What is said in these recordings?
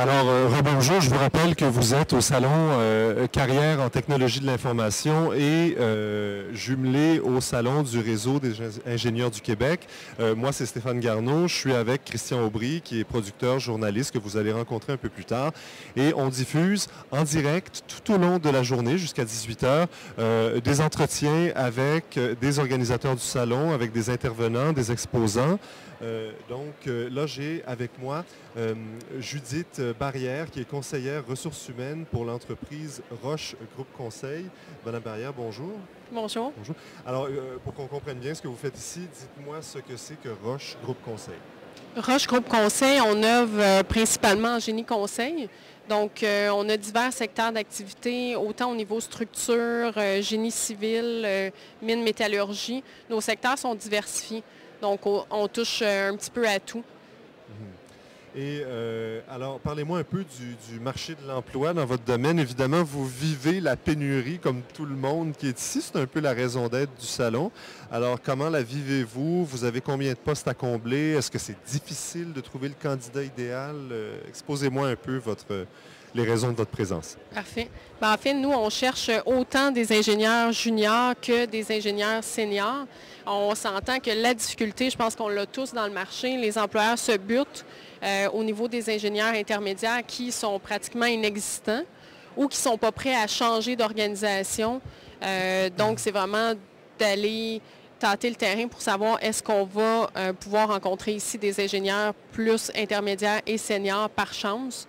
Alors, rebonjour, je vous rappelle que vous êtes au salon Carrière en technologie de l'information et jumelé au salon du réseau des ingénieurs du Québec. Moi, c'est Stéphane Garneau. Je suis avec Christian Aubry, qui est producteur, journaliste, que vous allez rencontrer un peu plus tard. Et on diffuse en direct tout au long de la journée, jusqu'à 18 heures, des entretiens avec des organisateurs du salon, avec des intervenants, des exposants. Là, j'ai avec moi Judith Barrière, qui est conseillère ressources humaines pour l'entreprise Roche Groupe Conseil. Madame Barrière, bonjour. Bonjour. Bonjour. Alors, pour qu'on comprenne bien ce que vous faites ici, dites-moi ce que c'est que Roche Groupe Conseil. Roche Groupe Conseil, on œuvre principalement en génie conseil. Donc, on a divers secteurs d'activité, autant au niveau structure, génie civil, mine métallurgie. Nos secteurs sont diversifiés. Donc, on touche un petit peu à tout. Et alors, parlez-moi un peu du marché de l'emploi dans votre domaine. Évidemment, vous vivez la pénurie comme tout le monde qui est ici. C'est un peu la raison d'être du salon. Alors, comment la vivez-vous? Vous avez combien de postes à combler? Est-ce que c'est difficile de trouver le candidat idéal? Exposez-moi un peu les raisons de votre présence. Parfait. En fait, nous, on cherche autant des ingénieurs juniors que des ingénieurs seniors. On s'entend que la difficulté, je pense qu'on l'a tous dans le marché, les employeurs se butent au niveau des ingénieurs intermédiaires qui sont pratiquement inexistants ou qui ne sont pas prêts à changer d'organisation. Donc, c'est vraiment d'aller tâter le terrain pour savoir est-ce qu'on va pouvoir rencontrer ici des ingénieurs plus intermédiaires et seniors par chance.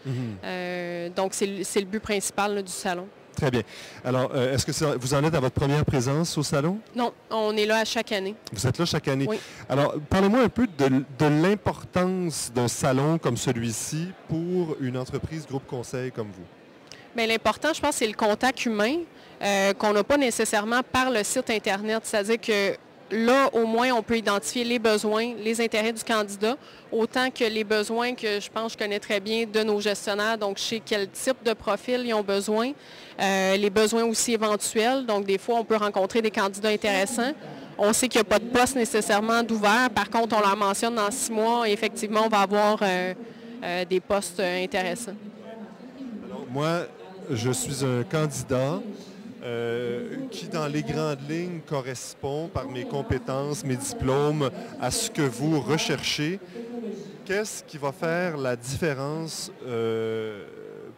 Donc, c'est le but principal là, du salon. Très bien. Alors, est-ce que vous en êtes à votre première présence au salon? Non, on est là à chaque année. Vous êtes là chaque année? Oui. Alors, parlez-moi un peu de l'importance d'un salon comme celui-ci pour une entreprise groupe conseil comme vous. Bien, l'important, je pense, c'est le contact humain qu'on n'a pas nécessairement par le site Internet. C'est-à-dire que là, au moins, on peut identifier les besoins, les intérêts du candidat, autant que les besoins que je pense que je connais très bien de nos gestionnaires. Donc, je sais quel type de profil ils ont besoin, les besoins aussi éventuels. Donc, des fois, on peut rencontrer des candidats intéressants. On sait qu'il n'y a pas de poste nécessairement d'ouvert. Par contre, on leur mentionne dans 6 mois et effectivement, on va avoir des postes intéressants. Alors, moi, je suis un candidat qui, dans les grandes lignes, correspond par mes compétences, mes diplômes, à ce que vous recherchez. Qu'est-ce qui va faire la différence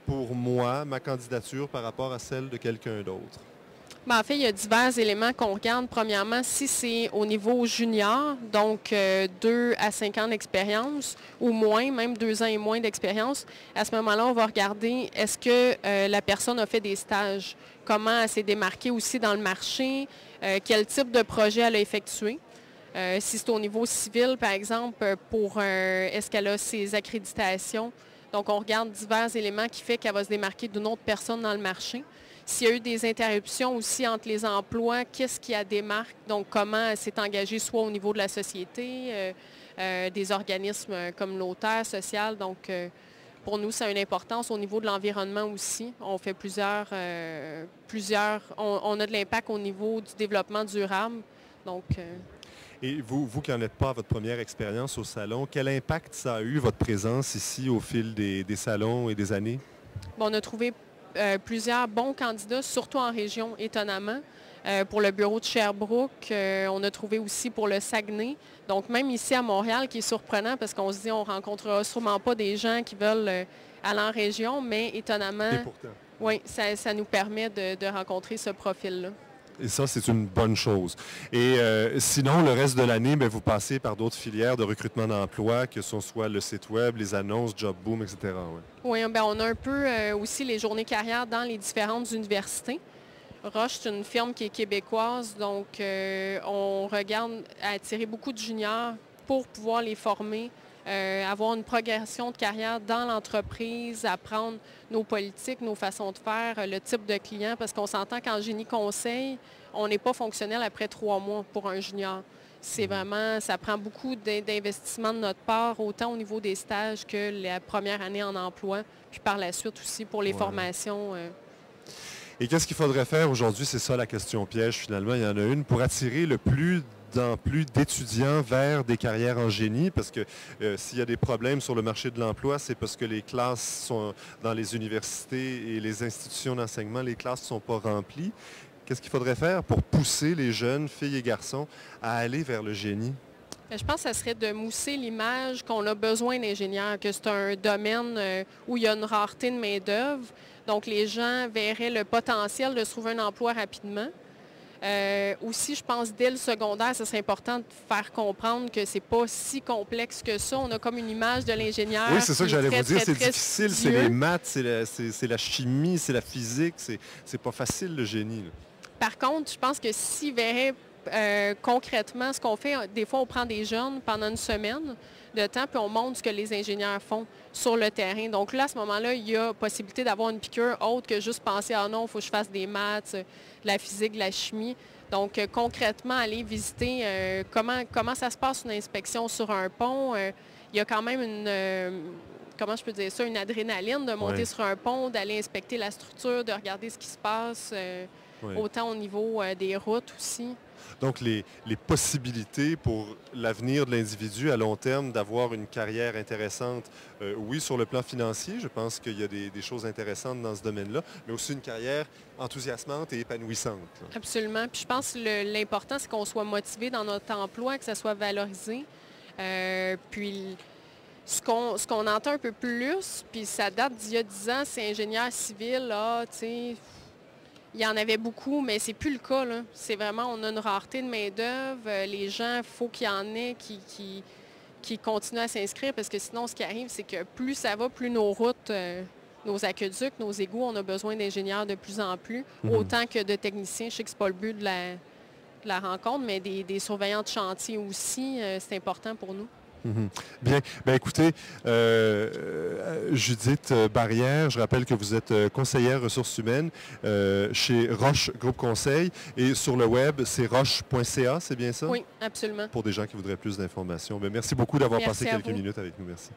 pour moi, ma candidature, par rapport à celle de quelqu'un d'autre? En fait, il y a divers éléments qu'on regarde. Premièrement, si c'est au niveau junior, donc 2 à 5 ans d'expérience ou moins, même 2 ans et moins d'expérience, à ce moment-là, on va regarder est-ce que la personne a fait des stages, comment elle s'est démarquée aussi dans le marché, quel type de projet elle a effectué. Si c'est au niveau civil, par exemple, est-ce qu'elle a ses accréditations. Donc, on regarde divers éléments qui font qu'elle va se démarquer d'une autre personne dans le marché. S'il y a eu des interruptions aussi entre les emplois, qu'est-ce qui la démarque? Donc, comment elle s'est engagée soit au niveau de la société, des organismes communautaires, sociaux. Donc, pour nous, ça a une importance au niveau de l'environnement aussi. On fait on a de l'impact au niveau du développement durable. Donc, Et vous qui n'en êtes pas à votre première expérience au salon, quel impact ça a eu, votre présence ici, au fil des salons et des années? Bon, on a trouvé plusieurs bons candidats, surtout en région, étonnamment. Pour le bureau de Sherbrooke, on a trouvé aussi pour le Saguenay. Donc, même ici à Montréal, qui est surprenant parce qu'on se dit on ne rencontrera sûrement pas des gens qui veulent aller en région, mais étonnamment, et pourtant. Oui, ça nous permet de rencontrer ce profil-là. Et ça, c'est une bonne chose. Et sinon, le reste de l'année, vous passez par d'autres filières de recrutement d'emploi, que ce soit le site web, les annonces, JobBoom, etc. Ouais. Oui, on a un peu aussi les journées carrières dans les différentes universités. Roche, c'est une firme qui est québécoise, donc on regarde à attirer beaucoup de juniors pour pouvoir les former, avoir une progression de carrière dans l'entreprise, apprendre nos politiques, nos façons de faire, le type de client, parce qu'on s'entend qu'en génie conseil, on n'est pas fonctionnel après 3 mois pour un junior. C'est vraiment, ça prend beaucoup d'investissement de notre part, autant au niveau des stages que la première année en emploi, puis par la suite aussi pour les formations. Et qu'est-ce qu'il faudrait faire aujourd'hui? C'est ça la question piège finalement. Il y en a une pour attirer le plus en plus d'étudiants vers des carrières en génie? Parce que s'il y a des problèmes sur le marché de l'emploi, c'est parce que les classes sont dans les universités et les institutions d'enseignement, les classes ne sont pas remplies. Qu'est-ce qu'il faudrait faire pour pousser les jeunes filles et garçons à aller vers le génie? Je pense que ça serait de mousser l'image qu'on a besoin d'ingénieurs, que c'est un domaine où il y a une rareté de main-d'œuvre. Donc, les gens verraient le potentiel de se trouver un emploi rapidement. Aussi, je pense, dès le secondaire, ce serait important de faire comprendre que c'est pas si complexe que ça. On a comme une image de l'ingénieur. Oui, c'est ça que j'allais vous dire. C'est très difficile, c'est les maths, c'est la chimie, c'est la physique. C'est pas facile, le génie, là. Par contre, je pense que s'ils verraient concrètement ce qu'on fait, des fois, on prend des jeunes pendant une semaine de temps, puis on montre ce que les ingénieurs font sur le terrain. Donc là, à ce moment-là, il y a possibilité d'avoir une piqûre autre que juste penser, ah non, il faut que je fasse des maths, de la physique, de la chimie. Donc, concrètement, aller visiter comment ça se passe une inspection sur un pont. Il y a quand même comment je peux dire ça, une adrénaline de monter sur un pont, d'aller inspecter la structure, de regarder ce qui se passe, autant au niveau des routes aussi. Donc, les possibilités pour l'avenir de l'individu à long terme d'avoir une carrière intéressante, oui, sur le plan financier, je pense qu'il y a des choses intéressantes dans ce domaine-là, mais aussi une carrière enthousiasmante et épanouissante, là. Absolument. Puis je pense que l'important, c'est qu'on soit motivé dans notre emploi, que ça soit valorisé. Puis ce qu'on entend un peu plus, puis ça date d'il y a 10 ans, c'est ingénieur civil, tu sais. Il y en avait beaucoup, mais c'est plus le cas, là. C'est vraiment, on a une rareté de main-d'œuvre. Les gens, il faut qu'il y en ait qui continuent à s'inscrire parce que sinon, ce qui arrive, c'est que plus ça va, plus nos routes, nos aqueducs, nos égouts, on a besoin d'ingénieurs de plus en plus, autant que de techniciens. Je sais que ce n'est pas le but de la rencontre, mais des surveillants de chantier aussi, c'est important pour nous. Bien. Bien, écoutez, Judith Barrière, je rappelle que vous êtes conseillère ressources humaines chez Roche Groupe Conseil et sur le web, c'est roche.ca, c'est bien ça? Oui, absolument. Pour des gens qui voudraient plus d'informations. Bien, merci beaucoup d'avoir passé quelques minutes avec nous. Merci.